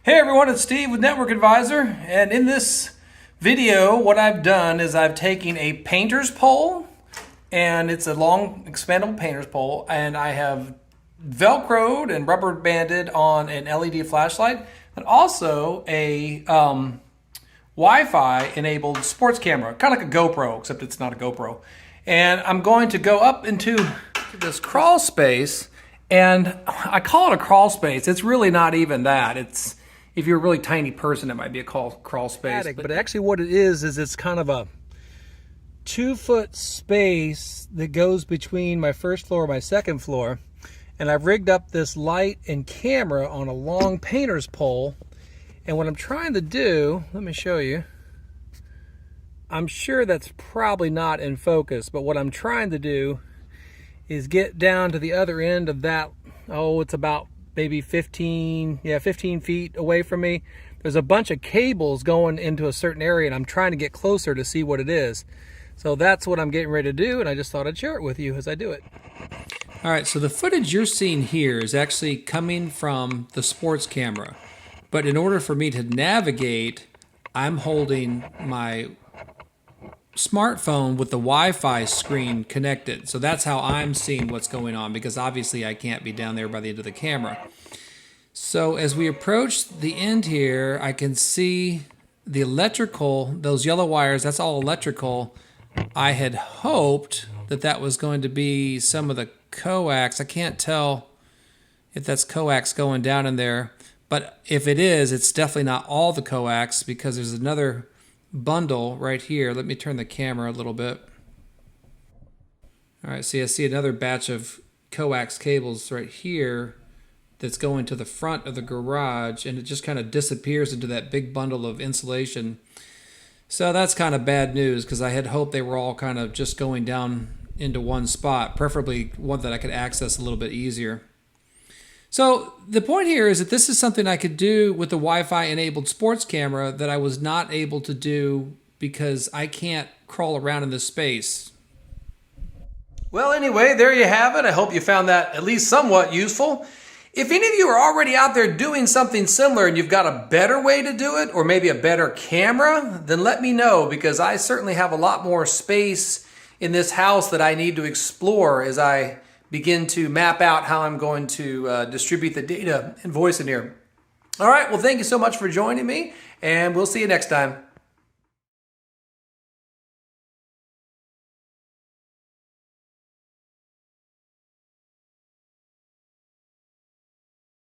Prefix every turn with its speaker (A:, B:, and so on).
A: Hey everyone, it's Steve with Network Advisor, and in this video what I've done is I've taken a painter's pole, and it's a long expandable painter's pole, and I have velcroed and rubber banded on an LED flashlight and also a Wi-Fi enabled sports camera, kind of like a GoPro, except it's not a GoPro. And I'm going to go up into this crawl space, and I call it a crawl space. It's really not even that. If you're a really tiny person, it might be a crawl space. But actually what it is it's kind of a 2-foot space that goes between my first floor and my second floor. And I've rigged up this light and camera on a long painter's pole. And what I'm trying to do, let me show you. I'm sure that's probably not in focus, but what I'm trying to do is get down to the other end of that. Oh, it's about maybe 15 feet away from me. There's a bunch of cables going into a certain area, and I'm trying to get closer to see what it is. So that's what I'm getting ready to do, and I just thought I'd share it with you as I do it. All right, so the footage you're seeing here is actually coming from the sports camera. But in order for me to navigate, I'm holding my smartphone with the Wi-Fi screen connected. So that's how I'm seeing what's going on, because obviously I can't be down there by the end of the camera. So as we approach the end here, I can see the electrical, those yellow wires, that's all electrical. I had hoped that that was going to be some of the coax. I can't tell if that's coax going down in there, but if it is, it's definitely not all the coax, because there's another bundle right here. Let me turn the camera a little bit. All right, see, I see another batch of coax cables right here that's going to the front of the garage, and it just kind of disappears into that big bundle of insulation. So that's kind of bad news, because I had hoped they were all kind of just going down into one spot, preferably one that I could access a little bit easier. So the point here is that this is something I could do with the Wi-Fi enabled sports camera that I was not able to do because I can't crawl around in this space. Well, anyway, there you have it. I hope you found that at least somewhat useful. If any of you are already out there doing something similar and you've got a better way to do it, or maybe a better camera, then let me know, because I certainly have a lot more space in this house that I need to explore as I begin to map out how I'm going to distribute the data and voice in here. All right, well, thank you so much for joining me, and we'll see you next time.